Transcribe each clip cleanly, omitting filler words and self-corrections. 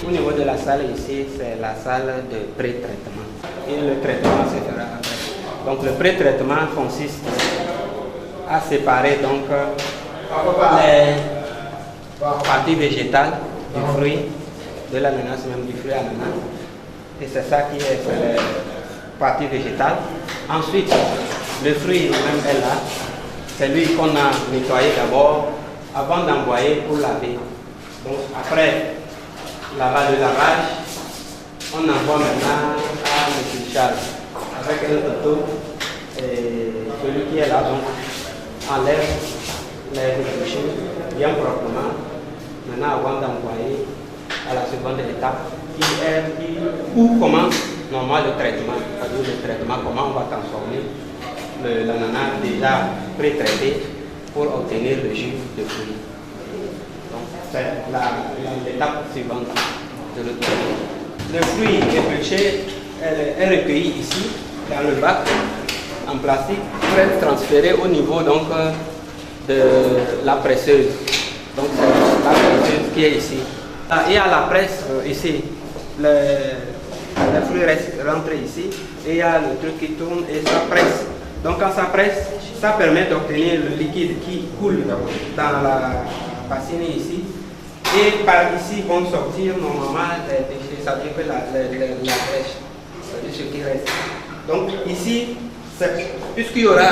Au niveau de la salle ici, c'est la salle de pré-traitement. Et le traitement se fera après. Donc le pré-traitement consiste à séparer donc les parties végétales du fruit, de l'ananas, même du fruit ananas. Et c'est ça qui est les parties végétales. Ensuite, le fruit même est là. C'est lui qu'on a nettoyé d'abord avant d'envoyer pour laver. Donc après le lavage, on envoie maintenant à l'épluchage avec un couteau. Et celui qui est là donc enlève les épluchures bien proprement. Maintenant, avant d'envoyer à la seconde étape, où commence normalement le traitement. C'est-à-dire le traitement, comment on va transformer l'ananas déjà pré-traité pour obtenir le jus de fruit. Donc c'est l'étape suivante de le traitement. Le fruit épluché est recueilli ici, dans le bac, en plastique, pour être transféré au niveau donc, de la presseuse. Donc c'est la presseuse qui est ici. Et à la presse, ici, le fruit rentre ici, et il y a le truc qui tourne et ça presse. Donc quand ça presse, ça permet d'obtenir le liquide qui coule dans la bassine ici. Et par ici vont sortir normalement les déchets, ça veut dire que la drèche, c'est-à-dire ce qui reste. Donc ici, puisqu'il y aura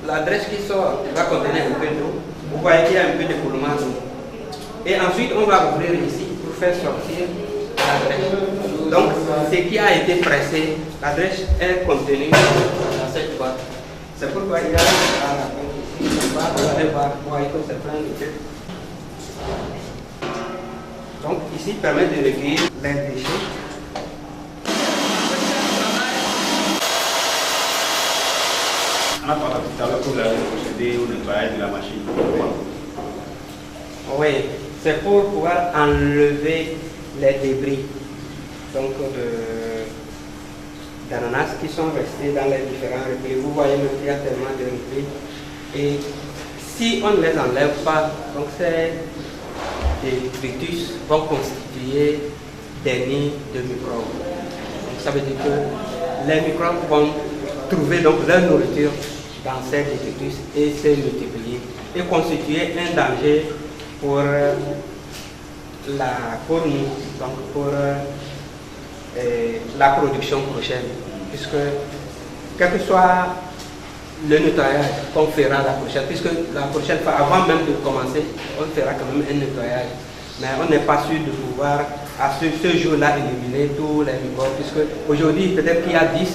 la drèche qui sort, qui va contenir un peu d'eau, vous voyez qu'il y a un peu d'écoulement d'eau. Et ensuite, on va ouvrir ici pour faire sortir la drèche. Donc, ce qui a été pressé, la drèche est contenue dans cette boîte. C'est pourquoi il y a à la fin ici, vous allez voir, vous voyez que c'est plein de trucs. Donc, ici, permet de recueillir les déchets. On a parlé tout à l'heure pour procéder au nettoyage de la machine. Oui, c'est pour pouvoir enlever les débris d'ananas qui sont restés dans les différents replis. Vous voyez même qu'il y a tellement de replis. Et si on ne les enlève pas, donc ces détritus vont constituer des nids de microbes. Donc ça veut dire que les microbes vont trouver donc leur nourriture dans ces détritus et se multiplier et constituer un danger pour nous, donc pour la production prochaine, puisque quel que soit le nettoyage qu'on fera la prochaine, puisque la prochaine fois, avant même de commencer, on fera quand même un nettoyage, mais on n'est pas sûr de pouvoir à ce jour-là éliminer tous les microbes, puisque aujourd'hui peut-être qu'il y a 10,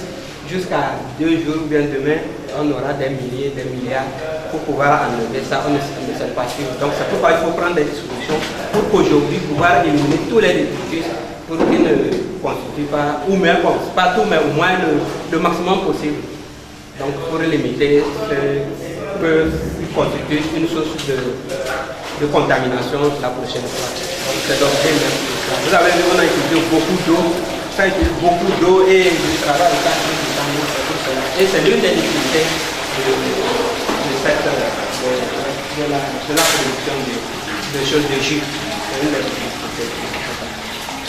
jusqu'à 2 jours ou bien demain, on aura des milliers, des milliards pour pouvoir enlever ça, on ne sait pas sûr. Donc c'est pourquoi il faut prendre des dispositions pour qu'aujourd'hui pouvoir éliminer tous les détritus pour qu'ils ne constituent pas, ou même, bon, pas tout, mais au moins le maximum possible. Donc pour limiter ce qui peut constituer une source de contamination la prochaine fois. Donc c'est l'objet même. Vous avez vu, on a utilisé beaucoup d'eau. Ça utilise beaucoup d'eau et du travail et c'est l'une des difficultés de la production de choses de jus.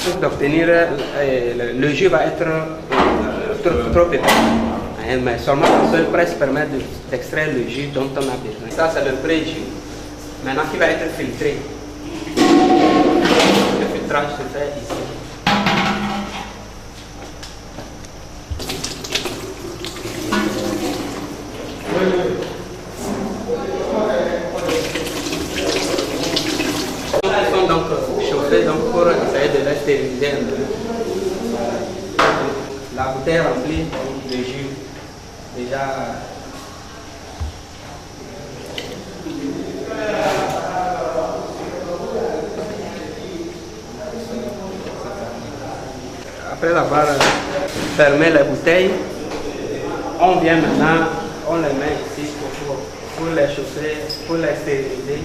Pour d'obtenir le jus va être trop épais. Mais seulement la seule presse permet d'extraire le jus dont on a besoin. Ça c'est le pré-jus. Maintenant qui va être filtré. Le filtrage se fait ici. Ils sont donc chauffés donc, pour essayer de les stériliser un peu. La bouteille remplie de jus déjà après avoir fermé les bouteilles, on vient maintenant, on les met ici pour les chauffer, pour les stériliser.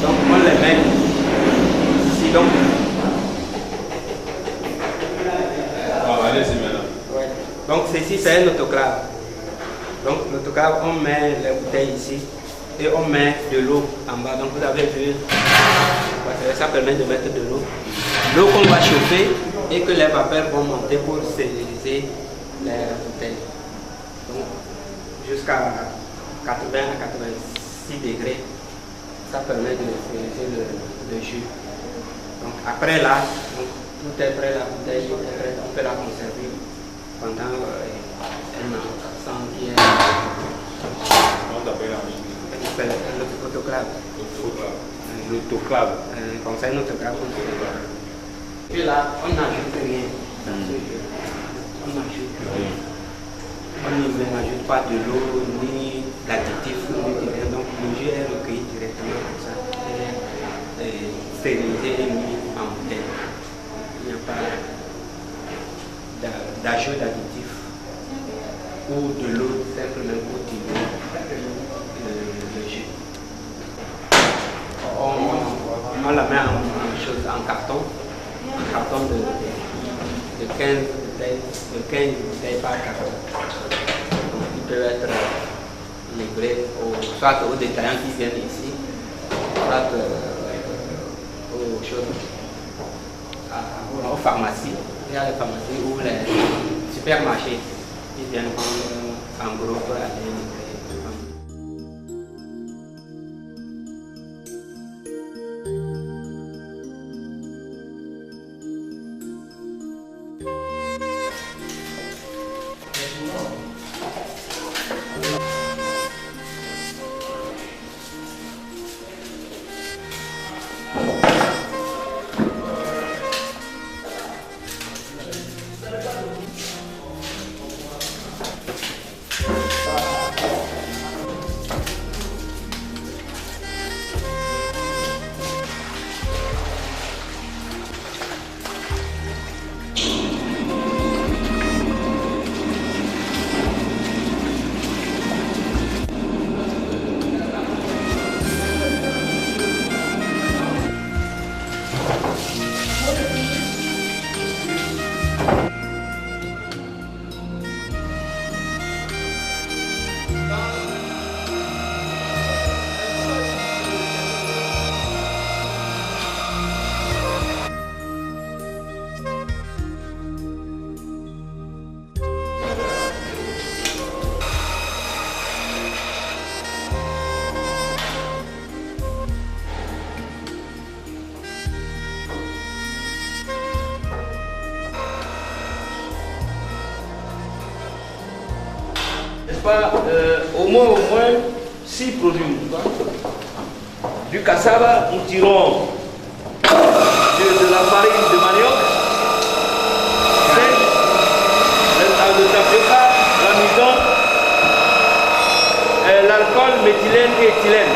Donc on les met ici donc. Allez-y maintenant. Ouais. Donc ceci c'est un autoclave. Donc l'autoclave, on met les bouteilles ici et on met de l'eau en bas. Donc vous avez vu, ça permet de mettre de l'eau. L'eau qu'on va chauffer et que les vapeurs vont monter pour stériliser les bouteilles. Donc jusqu'à 80 à 86 degrés, ça permet de stériliser le jus. Donc après là, donc, tout est prêt, la bouteille est prête, on peut la conserver pendant un an sans qu'il y ait l'autoclave. L'autoclave. Comme ça, une autoclave. Et là, on n'ajoute rien. On n'ajoute rien. On n'ajoute pas de l'eau, ni d'additif, ni rien. Donc le jus est recueilli directement comme ça. Et stérilisé et mis en bouteille. Il n'y a pas d'ajout d'additif ou de l'eau simplement pour tirer le jus. On la met en carton de 15 bouteilles par carton. Donc, ils peuvent être livrés soit aux détaillants qui viennent ici, soit aux pharmacies. Il y a les pharmacies ou les supermarchés qui viennent en gros pour aller livrer. Au moins 6 produits. Du cassava, nous tirons de la farine de manioc, sèche, le tapioca, l'amidon, l'alcool, méthylène et éthylène.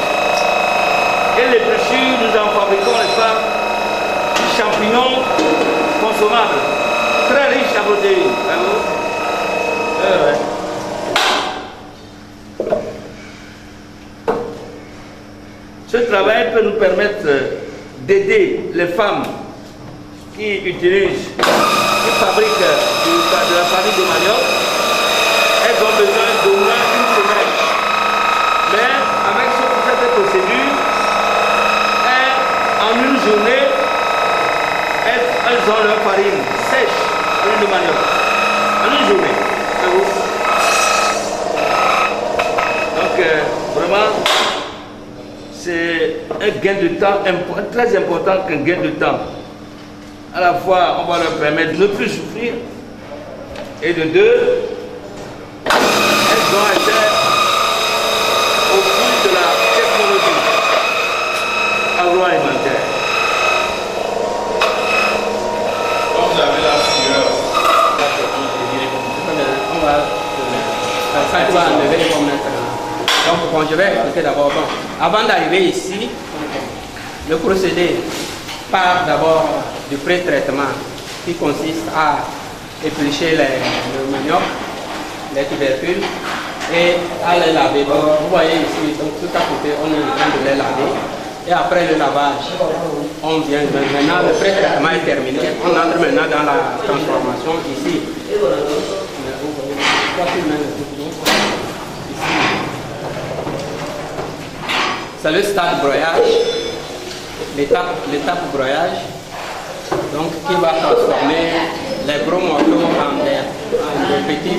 Et les brioches, nous en fabriquons des champignons consommables, très riches en protéines. Ce travail peut nous permettre d'aider les femmes qui utilisent, qui fabriquent de la farine de manioc. Elles ont besoin d'au moins une semaine. Mais avec cette procédure, en une journée, elles ont leur farine sèche, farine de manioc. En une journée. Donc vraiment, c'est un gain de temps très important qu'un gain de temps. À la fois, on va leur permettre de ne plus souffrir, et de deux, elles ont été au fil de la technologie agroalimentaire. Quand vous avez la sueur, ça va enlever les pommes maintenant. Donc bon, je vais expliquer d'abord. Bon, avant d'arriver ici, le procédé part d'abord du pré-traitement qui consiste à éplucher le manioc, les tubercules et à les laver. Donc, vous voyez ici, donc tout à côté, on est en train de les laver. Et après le lavage, on vient maintenant, le pré-traitement est terminé. On entre maintenant dans la transformation ici. c'est le stade broyage, l'étape broyage, donc qui va transformer les gros morceaux en des petits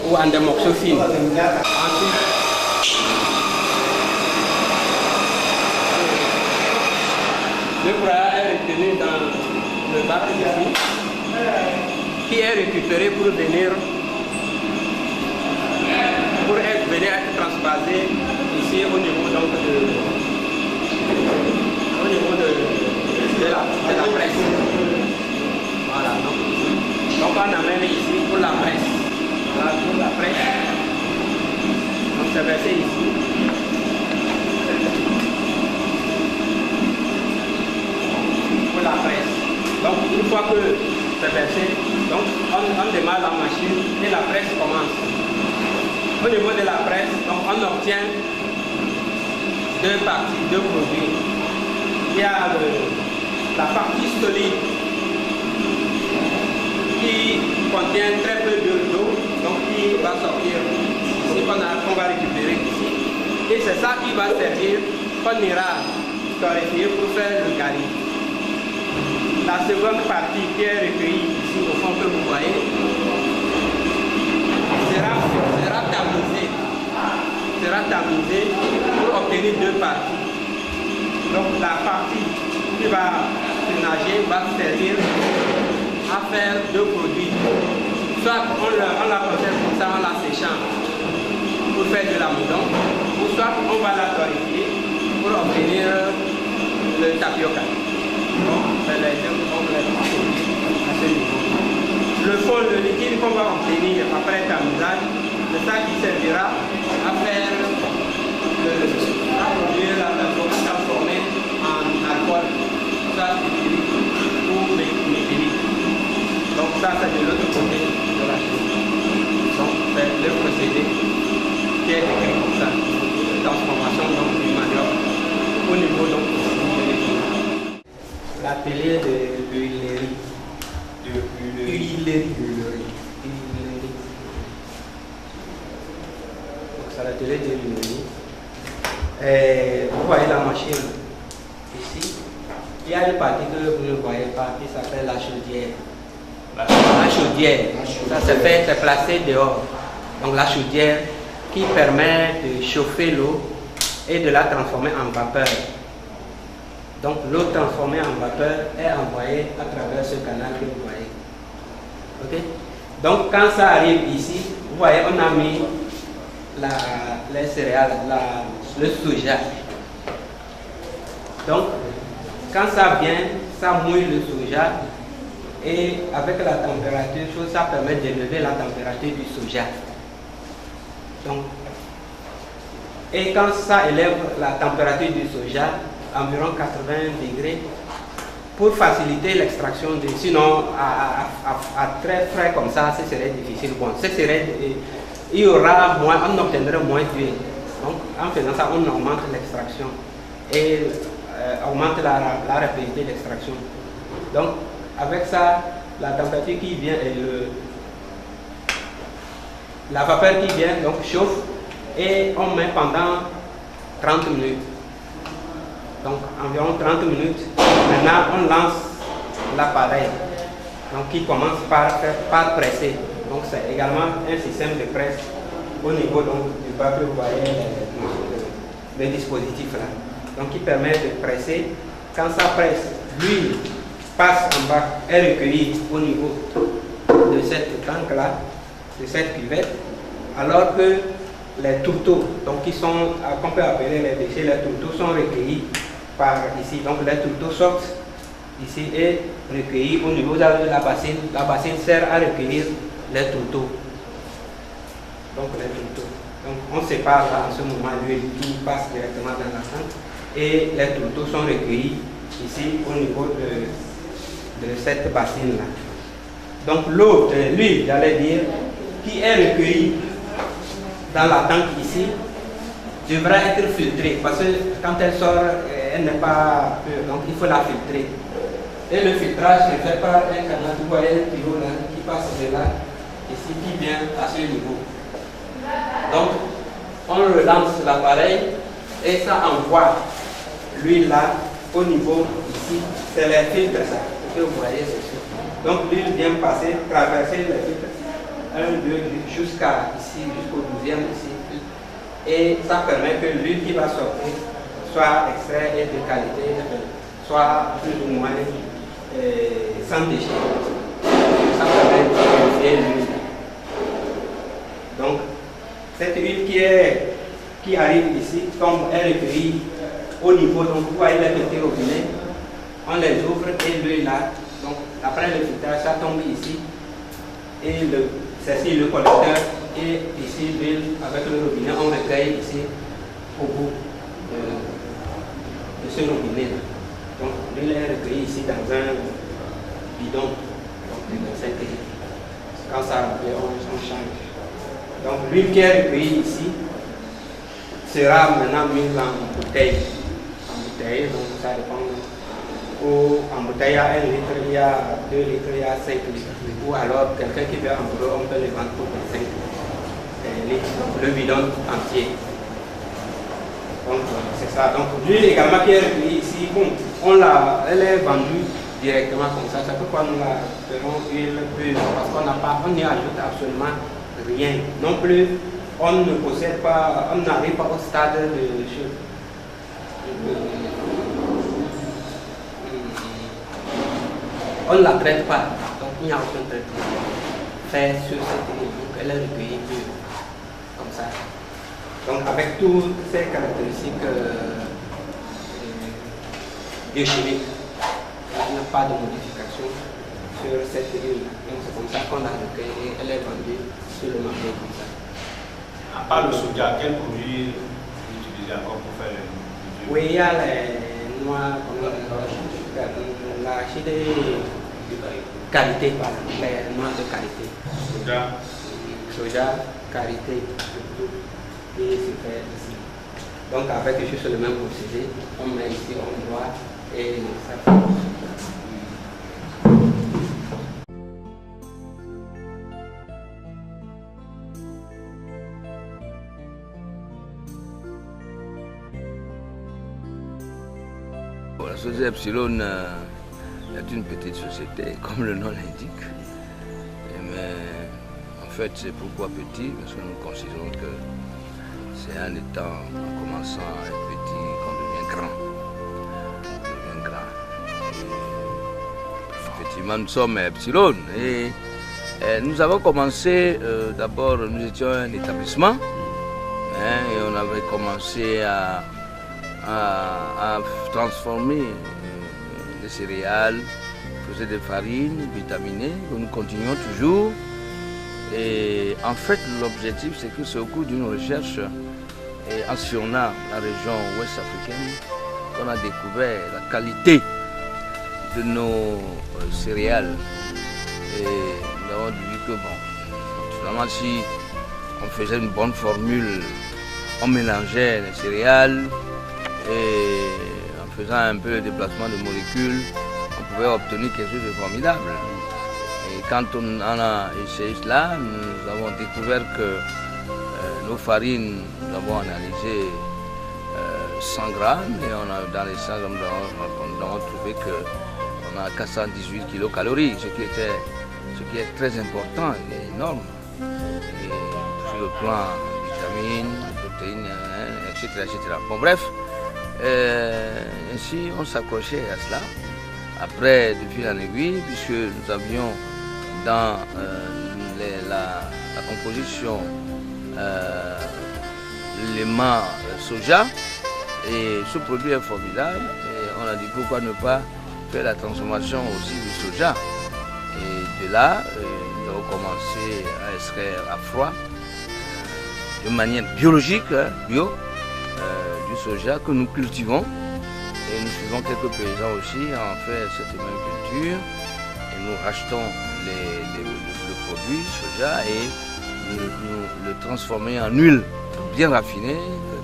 ou en des morceaux fins. Ensuite, le broyage est retenu dans le bac ici, qui est récupéré pour venir être transposé ici au niveau donc de la presse. Voilà, donc on amène ici pour la presse. Voilà, pour la presse. Donc c'est versé ici. Pour la presse. Donc une fois que c'est versé, donc on démarre la machine et la presse commence. Au niveau de la presse, donc on obtient deux parties, deux produits. Il y a la partie solide qui contient très peu d'eau, donc qui va sortir ici, qu'on va récupérer ici. Et c'est ça qui va servir, qu'on ira torréfier pour faire le gari. La seconde partie qui est recueillie ici au fond que vous voyez sera tamisée pour obtenir deux parties. Donc la partie qui va nager va servir à faire deux produits. Soit on la processe comme ça en la séchant pour faire de la moudon, ou soit on va la torréfier pour obtenir le tapioca. Donc c'est les deux complètement à ce niveau. Le fond, le liquide qu'on va obtenir après tamisage, c'est ça qui servira à faire à produire la transformer en alcool, soit éthylique ou méthylique. Donc ça c'est de l'autre côté de la chose. Donc c'est le procédé qui est décrit comme ça. Transformation donc, du manioc au niveau donc, de l'atelier de l'huilerie. C'est l'atelier de l'huilerie. Vous voyez la machine ici. Il y a une partie que vous ne voyez pas qui s'appelle la chaudière. La chaudière, ça c'est placé dehors. Donc la chaudière qui permet de chauffer l'eau et de la transformer en vapeur. Donc l'eau transformée en vapeur est envoyée à travers ce canal que vous voyez. Ok? Donc quand ça arrive ici, vous voyez, on a mis les céréales, le soja. Donc quand ça vient, ça mouille le soja et avec la température, ça permet d'élever la température du soja. Donc, et quand ça élève la température du soja, environ 80 degrés, pour faciliter l'extraction, sinon à très frais comme ça, ce serait difficile. Bon, il y aura moins, on obtiendrait moins d'huile. Donc en faisant ça, on augmente l'extraction et augmente la rapidité d'extraction. Donc avec ça, la température qui vient et la vapeur qui vient donc chauffe et on met pendant 30 minutes. Donc environ 30 minutes. Maintenant on lance l'appareil qui commence par presser. Donc c'est également un système de presse au niveau donc, du bas que vous voyez le dispositif là. Donc qui permet de presser. Quand ça presse, l'huile passe en bas, est recueillie au niveau de cette tank là, de cette cuvette, alors que les tourteaux, donc qui sont, qu'on peut appeler les déchets, les tourteaux sont recueillis par ici. Donc les tourteaux sortent ici et recueillis au niveau de la bassine. La bassine sert à recueillir les tourteaux. Donc les tourteaux. Donc on sépare là en ce moment l'huile qui passe directement dans la tank et les tourteaux sont recueillis ici au niveau de cette bassine là. Donc l'eau, l'huile, j'allais dire, qui est recueillie dans la tank ici, devra être filtrée parce que quand elle sort, elle n'est pas pure, donc il faut la filtrer. Et le filtrage se fait par un canal, vous voyez le tuyau là, qui passe de là, ici, qui vient à ce niveau. Donc, on relance l'appareil et ça envoie l'huile là au niveau ici, c'est les filtres ça, que vous voyez ceci. Donc l'huile vient passer, traverser les filtres, 1, 2, jusqu'à ici, jusqu'au 12e ici. Et ça permet que l'huile qui va sortir soit extrait et de qualité, soit plus ou moins sans déchets. Ça permet de purifier l'huile. Donc, cette huile qui arrive ici, comme elle est recueillie au niveau, donc vous voyez les petits robinets, on les ouvre et l'huile là, donc après le filtrage, ça tombe ici. Et c'est ici le collecteur et ici l'huile avec le robinet, on recueille ici au bout de ce robinet là. Donc l'huile est recueillie ici dans un bidon, donc dans cette huile. Quand ça remplit, on change. Donc l'huile qui est recueillie ici sera maintenant mise en bouteille. En bouteille, donc ça dépend. En bouteille, il y a 1 litre, il y a 2 litres, il y a 5 litres. Ou alors quelqu'un qui veut en gros, on peut les vendre pour 5 litres. Le bidon entier. Donc c'est ça. Donc l'huile également qui est recueillie ici, bon, elle est vendue directement comme ça. C'est pourquoi nous la faisons huile pure. Parce qu'on n'y ajoute absolument rien. Non plus, on ne possède pas, on n'arrive pas au stade de on ne la traite pas, donc il n'y a aucun traitement fait sur cette huile. Donc elle est recueillie pure, comme ça. Donc avec toutes ces caractéristiques biochimiques, il n'y a pas de modification sur cette huile. Donc c'est comme ça qu'on l'a recueillie et elle est vendue sur le marché comme ça. À part le soja, quel produit vous utilisez encore pour faire le produit? Oui, il y a les noix, la chine de qualité, par exemple, les noix de qualité. Soja, qualité, et c'est fait ici. Donc avec juste le même procédé, on met ici, on broie et ça fait. La société Epsilon est une petite société, comme le nom l'indique. Mais en fait, c'est pourquoi petit, parce que nous considérons que c'est en étant, en commençant à être petit, qu'on devient grand. On devient grand. Et effectivement, nous sommes Epsilon. Et nous avons commencé, d'abord, nous étions un établissement. Et on avait commencé à transformer les céréales, faisait des farines vitaminées, que nous continuons toujours. Et en fait, l'objectif, c'est que c'est au cours d'une recherche en sillonnant la région ouest africaine qu'on a découvert la qualité de nos céréales. Et nous avons dit que bon, finalement, si on faisait une bonne formule, on mélangeait les céréales, et en faisant un peu le déplacement de molécules, on pouvait obtenir quelque chose de formidable. Et quand on a essayé cela, nous avons découvert que nos farines, nous avons analysé 100 grammes et dans les 100 grammes, nous avons trouvé qu'on a 418 kilocalories, ce qui est très important et énorme. Et sur le plan vitamines, protéines, etc. Bon, bref. Ainsi, on s'accrochait à cela. Après, de fil en aiguille, puisque nous avions dans la composition l'élément soja, et ce produit est formidable. Et on a dit pourquoi ne pas faire la transformation aussi du soja. Et de là, nous avons commencé à extraire à froid, de manière biologique, bio, du soja que nous cultivons. Et nous suivons quelques paysans aussi à en faire cette même culture. Et nous rachetons le produit soja et nous le transformons en huile bien raffinée,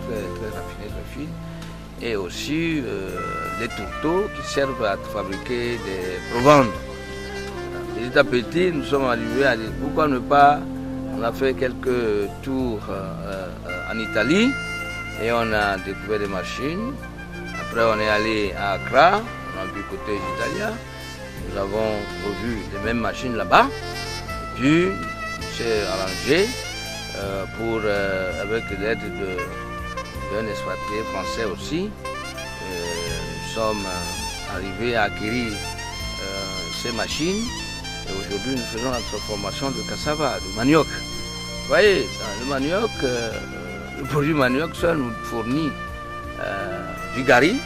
très raffinée, très fine. Et aussi les tourteaux qui servent à fabriquer des provender. Petit à petit, nous sommes arrivés à dire pourquoi ne pas. On a fait quelques tours en Italie et on a découvert des machines. Après, on est allé à Accra, on a vu côté italien. Nous avons revu les mêmes machines là-bas. Puis, c'est arrangé avec l'aide d'un expatrié français aussi. Nous sommes arrivés à acquérir ces machines. Et aujourd'hui, nous faisons la transformation de cassava, de manioc. Vous voyez, le manioc, le produit manioc seul nous fournit du gari,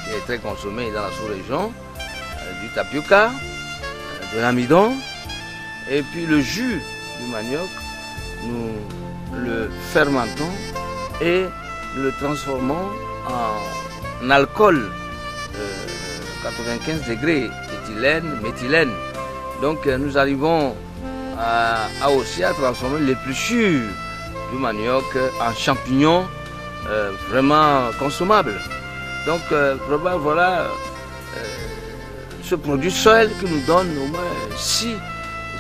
qui est très consommé dans la sous-région, du tapioca, de l'amidon, et puis le jus du manioc, nous le fermentons et le transformons en alcool 95 degrés, éthylène, méthylène. Donc nous arrivons aussi à transformer l'épluchure du manioc en champignons vraiment consommables. Donc voilà ce produit seul qui nous donne au moins 6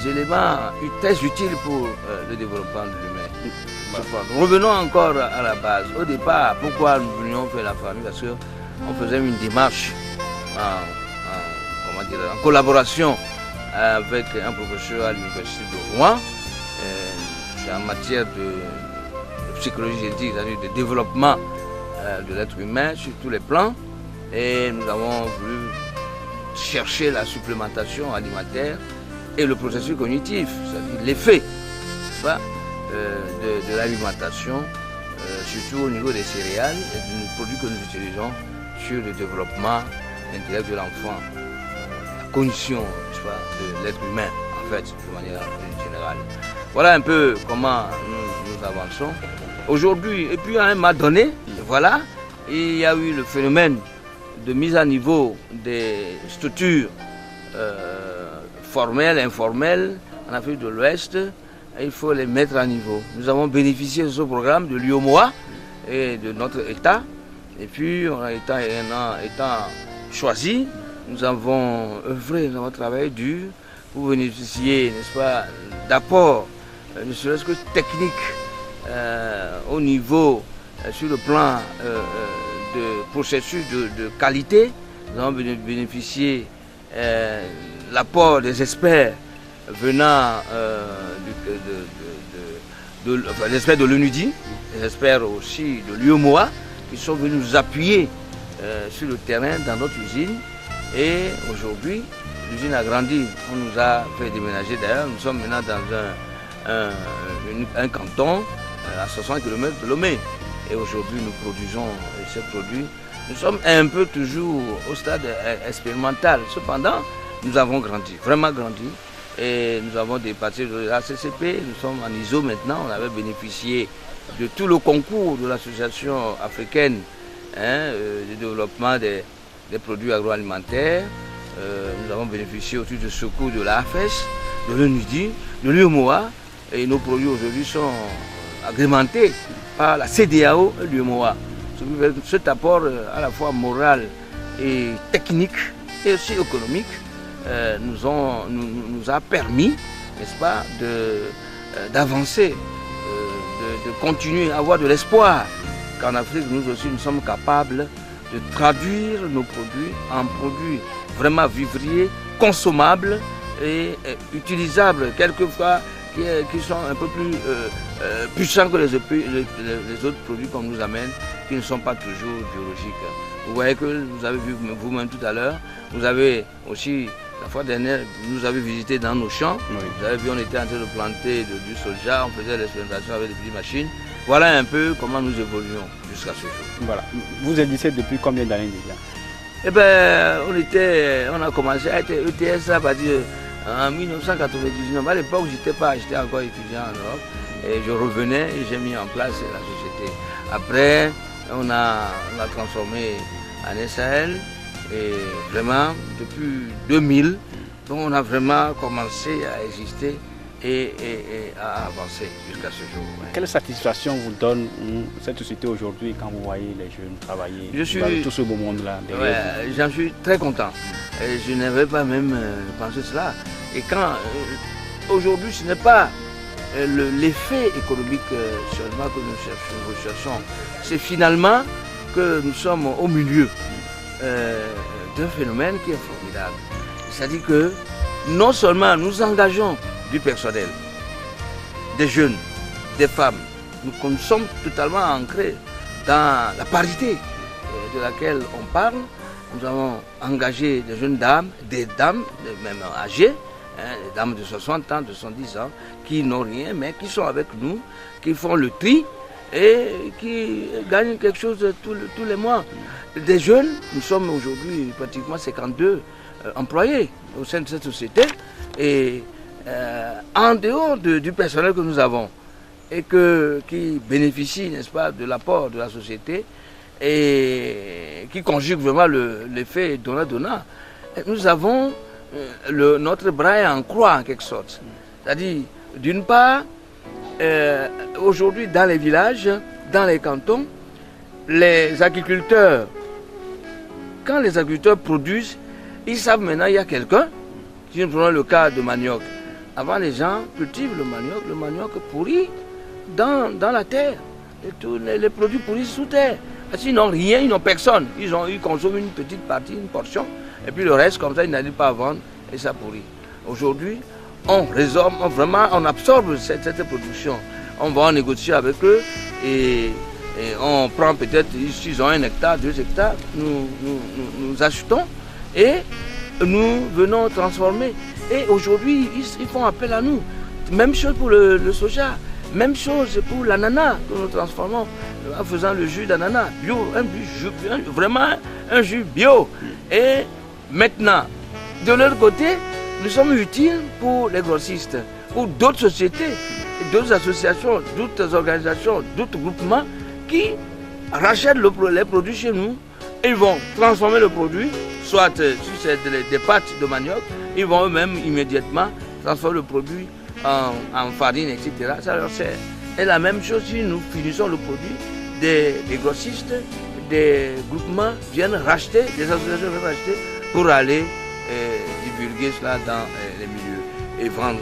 éléments très utiles pour le développement de l'humain. Revenons encore à la base. Au départ, pourquoi nous venions faire la famille? Parce qu'on faisait une démarche en collaboration avec un professeur à l'université de Rouen. C'est en matière de psychologie génétique, c'est-à-dire de développement de l'être humain sur tous les plans. Et nous avons voulu chercher la supplémentation alimentaire et le processus cognitif, c'est-à-dire l'effet de l'alimentation, surtout au niveau des céréales et des produits que nous utilisons sur le développement intellectuel de l'enfant, la cognition de l'être humain, en fait, de manière générale. Voilà un peu comment nous avançons aujourd'hui. Et puis à un moment donné, voilà, il y a eu le phénomène de mise à niveau des structures formelles, informelles en Afrique de l'Ouest. Il faut les mettre à niveau. Nous avons bénéficié de ce programme de l'UOMOA et de notre État. Et puis, étant choisi, nous avons œuvré, nous avons travaillé dur pour bénéficier, n'est-ce pas, d'apports, ne serait-ce que techniques, au niveau, sur le plan de processus de qualité. Nous avons bénéficié l'apport des experts venant des experts de l'ONUDI, des experts aussi de l'UOMOA, qui sont venus nous appuyer sur le terrain dans notre usine. Et aujourd'hui, l'usine a grandi. On nous a fait déménager d'ailleurs. Nous sommes maintenant dans un canton à 60 km de Lomé. Et aujourd'hui, nous produisons ces produits. Nous sommes un peu toujours au stade expérimental. Cependant, nous avons grandi, vraiment grandi. Et nous avons dépassé la CCP. Nous sommes en ISO maintenant. On avait bénéficié de tout le concours de l'association africaine de développement des produits agroalimentaires. Nous avons bénéficié aussi de secours de l'AFES, de l'ONUDI, de l'UOMOA. Et nos produits aujourd'hui sont agrémentés par la CEDEAO et l'UOMOA. Cet apport à la fois moral et technique et aussi économique nous a permis, n'est-ce pas, d'avancer, de continuer à avoir de l'espoir qu'en Afrique, nous aussi, nous sommes capables de traduire nos produits en produits vraiment vivriers, consommables et utilisables, quelquefois qui sont un peu plus puissants que les autres produits qu'on nous amène, qui ne sont pas toujours biologiques. Vous voyez que vous avez vu vous-même tout à l'heure, vous avez aussi, la fois dernière, vous nous avez visité dans nos champs, oui. Vous avez vu, on était en train de planter du soja, on faisait l'expérimentation avec des petites machines. Voilà un peu comment nous évoluons jusqu'à ce jour. Voilà. Vous êtes ici depuis combien d'années déjà? Eh bien, on a commencé à être ETS à partir en 1999. À l'époque, j'étais encore étudiant en Europe. Et je revenais et j'ai mis en place la société. Après, on a transformé en SAL. Et vraiment, depuis 2000, donc on a vraiment commencé à exister et à avancer jusqu'à ce jour. Ouais. Quelle satisfaction vous donne cette société aujourd'hui quand vous voyez les jeunes travailler dans tout ce beau monde-là? J'en suis très content. Et je n'avais pas même pensé cela. Et quand aujourd'hui, ce n'est pas l'effet économique seulement que nous recherchons. C'est finalement que nous sommes au milieu d'un phénomène qui est formidable. C'est-à-dire que non seulement nous engageons du personnel, des jeunes, des femmes, nous sommes totalement ancrés dans la parité de laquelle on parle. Nous avons engagé des jeunes dames, des dames même âgées, des dames de 60 ans, de 70 ans, qui n'ont rien, mais qui sont avec nous, qui font le tri et qui gagnent quelque chose tous les mois. Des jeunes, nous sommes aujourd'hui pratiquement 52 employés au sein de cette société, et en dehors du personnel que nous avons, et qui bénéficie, n'est-ce pas, de l'apport de la société, et qui conjugue vraiment l'effet donnant-donnant, nous avons notre bras en croix en quelque sorte. C'est-à-dire, d'une part, aujourd'hui dans les villages, dans les cantons, les agriculteurs, quand les agriculteurs produisent, ils savent maintenant qu'il y a quelqu'un. Si nous prenons le cas de manioc, avant les gens cultivent le manioc pourrit dans la terre. Et tous les produits pourrissent sous terre. S'ils n'ont rien, ils n'ont personne. Ils consomment une petite partie, une portion, et puis le reste, comme ça, ils n'arrivent pas à vendre et ça pourrit. Aujourd'hui, on résorbe, on absorbe cette production. On va en négocier avec eux et on prend peut-être, s'ils ont 1 hectare, 2 hectares, nous achetons et nous venons transformer. Et aujourd'hui, ils font appel à nous. Même chose pour le soja. Même chose pour l'ananas que nous transformons en faisant le jus d'ananas bio, vraiment un jus bio. Et maintenant, de l'autre côté, nous sommes utiles pour les grossistes, pour d'autres sociétés, d'autres associations, d'autres organisations, d'autres groupements qui rachètent les produits chez nous. Ils vont transformer le produit, soit si c'est des pâtes de manioc, ils vont eux-mêmes immédiatement transformer le produit en farine, etc. Et la même chose si nous finissons le produit, des grossistes, des groupements viennent racheter, des associations viennent racheter pour aller divulguer cela dans les milieux et vendre.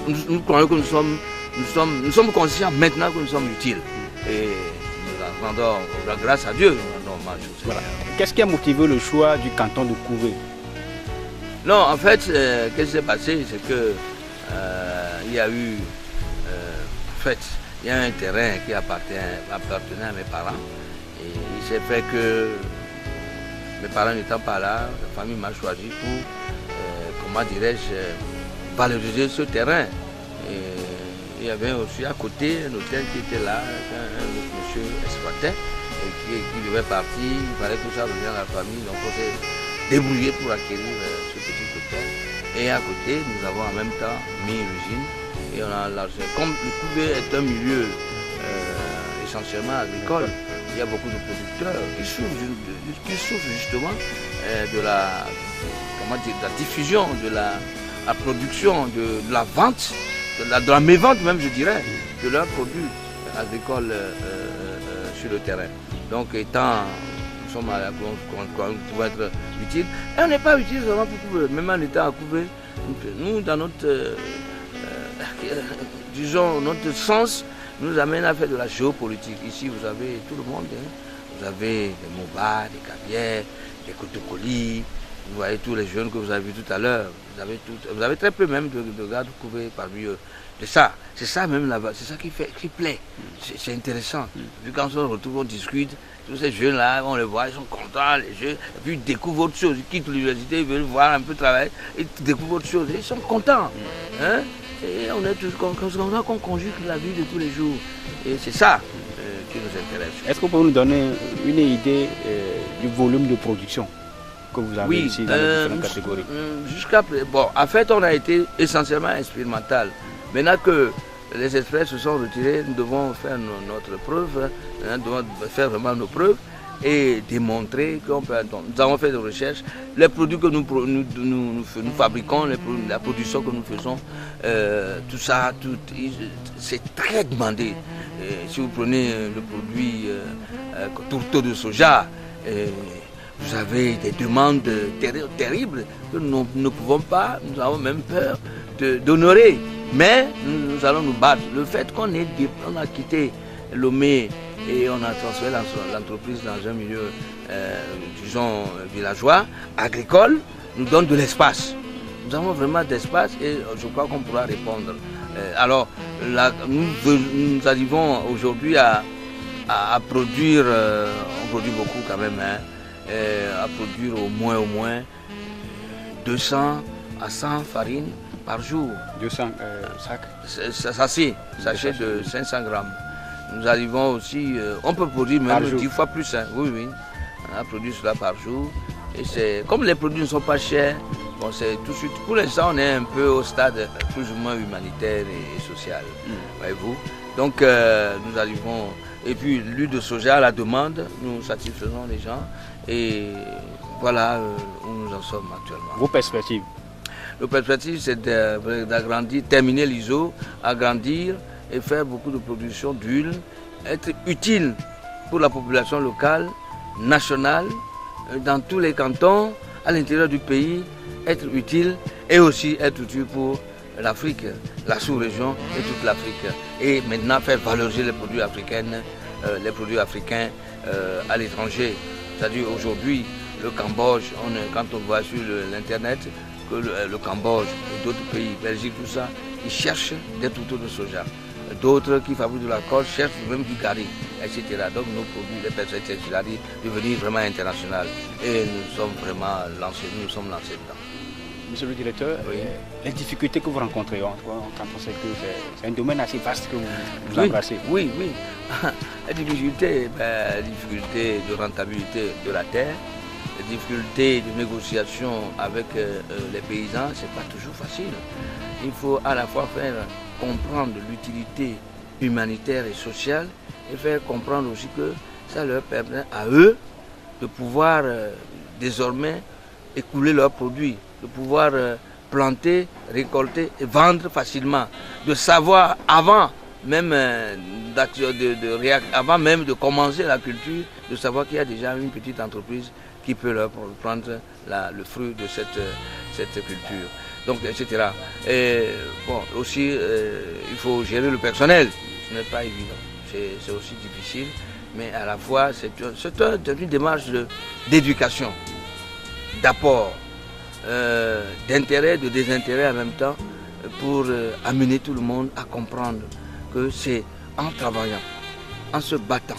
Nous croyons que nous sommes conscients maintenant que nous sommes utiles. Et nous rendons grâce à Dieu. Voilà. Qu'est-ce qui a motivé le choix du canton de Couvé? Non, en fait, ce qui s'est passé, c'est que il y a eu, il y a un terrain qui appartenait à mes parents. Et il s'est fait que mes parents n'étant pas là, la famille m'a choisi pour, comment dirais-je, valoriser ce terrain. Et il y avait aussi à côté un hôtel qui était là, un autre monsieur exploitait, et qui devait partir. Il fallait que ça revienne à la famille. Donc on s'est débrouillé pour acquérir ce petit hôtel. Et à côté, nous avons en même temps mis l'usine. Et on a lancé. Comme le Couvé est un milieu essentiellement agricole, il y a beaucoup de producteurs qui souffrent justement de la diffusion, de la production, de la vente, de la mévente même, je dirais, de leurs produits agricoles sur le terrain. Donc, nous sommes à la pour être utile. Et on n'est pas utile seulement pour Couvé, même en étant à Couvé. Nous, dans notre, disons, notre sens, nous amène à faire de la géopolitique. Ici, vous avez tout le monde. Vous avez des Moba, des Cabières, des Kotokoli. Vous voyez tous les jeunes que vous avez vus tout à l'heure. Vous avez très peu même de gars de Couvé parmi eux. C'est ça même là-bas, c'est ça qui plaît. C'est intéressant. Puis quand on se retrouve, on discute. Tous ces jeunes-là, on les voit, ils sont contents, les jeunes. Et puis ils découvrent autre chose. Ils quittent l'université, ils veulent voir un peu travailler. Ils découvrent autre chose. Ils sont contents. Hein? Et on est tous comme ça qu'on conjugue la vie de tous les jours. Et c'est ça qui nous intéresse. Est-ce que vous pouvez nous donner une idée du volume de production que vous avez ici dans les différentes catégories? Bon, en fait, on a été essentiellement expérimental. Maintenant que les experts se sont retirés, nous devons faire notre preuve, nous devons faire vraiment nos preuves et démontrer qu'on peut. Nous avons fait des recherches. Les produits que nous fabriquons, la production que nous faisons, tout ça, c'est très demandé. Si vous prenez le produit tourteau de soja, vous avez des demandes terribles que nous ne pouvons pas, nous avons même peur d'honorer. Mais nous allons nous battre. Le fait qu'on a quitté Lomé et on a transféré l'entreprise dans un milieu, disons, villageois, agricole, nous donne de l'espace. Nous avons vraiment d'espace et je crois qu'on pourra répondre. Alors, là, nous arrivons aujourd'hui à produire, on produit beaucoup quand même, hein, à produire au moins 200 à 100 farines par jour. 200 sacs Sachets de 500 grammes. Nous arrivons aussi, on peut produire même 10 fois plus. Hein. Oui, on a produit cela par jour. Et c'est comme les produits ne sont pas chers, bon, c'est tout de suite. Pour l'instant, on est un peu au stade plus ou moins humanitaire et social. Voyez-vous. Donc, nous arrivons. Et puis, l'huile de soja à la demande, nous satisfaisons les gens. Et voilà où nous en sommes actuellement. Vos perspectives? Nos perspectives, c'est d'agrandir, terminer l'ISO, agrandir et faire beaucoup de production d'huile, être utile pour la population locale, nationale, dans tous les cantons, à l'intérieur du pays, être utile et aussi être utile pour l'Afrique, la sous-région et toute l'Afrique. Et maintenant faire valoriser les produits africains à l'étranger. C'est-à-dire aujourd'hui, le Cambodge, quand on voit sur l'internet que le Cambodge et d'autres pays, Belgique, tout ça, ils cherchent des tutos de soja. D'autres qui fabriquent de la colle cherchent même du gari, etc. Donc nos produits, les personnes, c'est devenir vraiment international. Et nous sommes vraiment lancés, nous sommes lancés dedans. Monsieur le directeur, oui. Les difficultés que vous rencontrez, quand on sait que c'est un domaine assez vaste que vous embrassez. Oui. Les difficultés de rentabilité de la terre, les difficultés de négociation avec les paysans, c'est pas toujours facile. Il faut à la fois faire comprendre l'utilité humanitaire et sociale et faire comprendre aussi que ça leur permet à eux de pouvoir désormais écouler leurs produits, de pouvoir planter, récolter et vendre facilement, de savoir avant même, avant même de commencer la culture, de savoir qu'il y a déjà une petite entreprise qui peut leur prendre le fruit de cette culture. Donc, etc. Et bon, aussi, il faut gérer le personnel. Ce n'est pas évident. C'est aussi difficile. Mais à la fois, c'est une démarche d'éducation, d'apport, d'intérêt, de désintérêt en même temps, pour amener tout le monde à comprendre que c'est en travaillant, en se battant,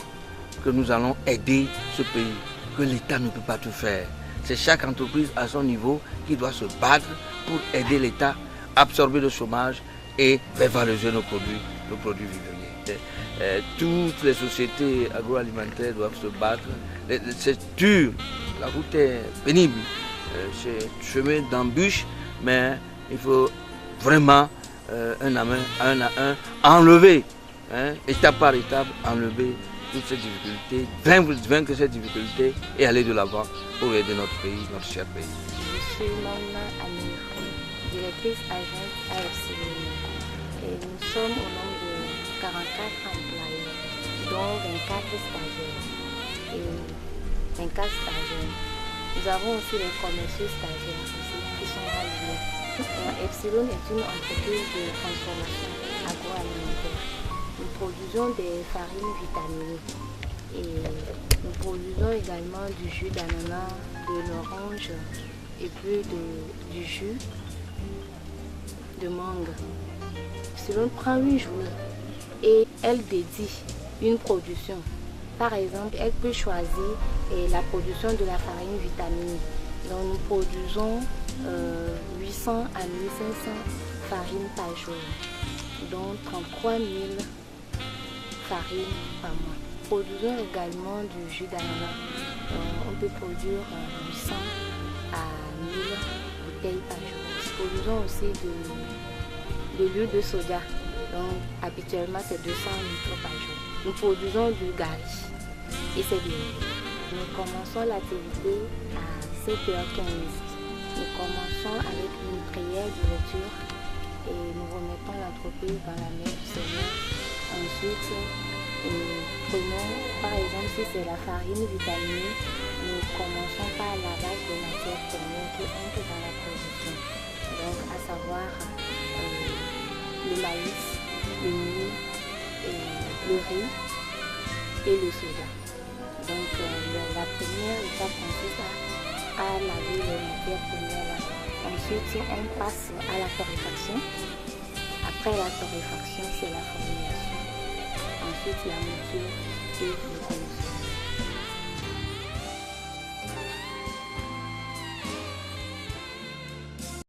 que nous allons aider ce pays, que l'État ne peut pas tout faire. C'est chaque entreprise à son niveau qui doit se battre pour aider l'État à absorber le chômage et faire valoriser nos produits vivriers. Toutes les sociétés agroalimentaires doivent se battre. C'est dur, la route est pénible, c'est chemin d'embûche, mais il faut vraiment un à un enlever, étape par étape, enlever toutes ces difficultés, vaincre ces difficultés et aller de l'avant pour aider notre pays, notre cher pays. Je suis Mauna Amir, directrice adjointe à Epsilon. Et nous sommes au nombre de 44 employés, dont 24 stagiaires et 24 stagiaires. Nous avons aussi les commerciaux stagiaires aussi, qui sont alliés. Epsilon est une entreprise de transformation agroalimentaire. Nous produisons des farines vitaminées et nous produisons également du jus d'ananas, de l'orange et puis du jus de mangue. Epsilon prend 8 jours et elle dédie une production. Par exemple, elle peut choisir la production de la farine vitaminée. Donc nous produisons 800 à 1500 farines par jour, dont 33 000 farines par mois. Nous produisons également du jus d'ananas. On peut produire 800 à 1000 bouteilles par jour. Nous produisons aussi de l'huile de soja. Donc habituellement c'est 200 litres par jour. Nous produisons du gari et c'est bien. Nous commençons l'activité à 7h15. Nous commençons avec une prière d'ouverture et nous remettons l'entreprise dans la main du Seigneur. Ensuite, nous prenons, par exemple, si c'est la farine vitaminée, nous commençons par la base de matière première qui entre dans la production. Donc, à savoir le maïs, le mil, le riz et le soja. Donc la première étape consiste à laver les matières premières là. Ensuite, on passe à la torréfaction. Après la torréfaction, c'est la formulation. Ensuite, la mouture et le conditionnement.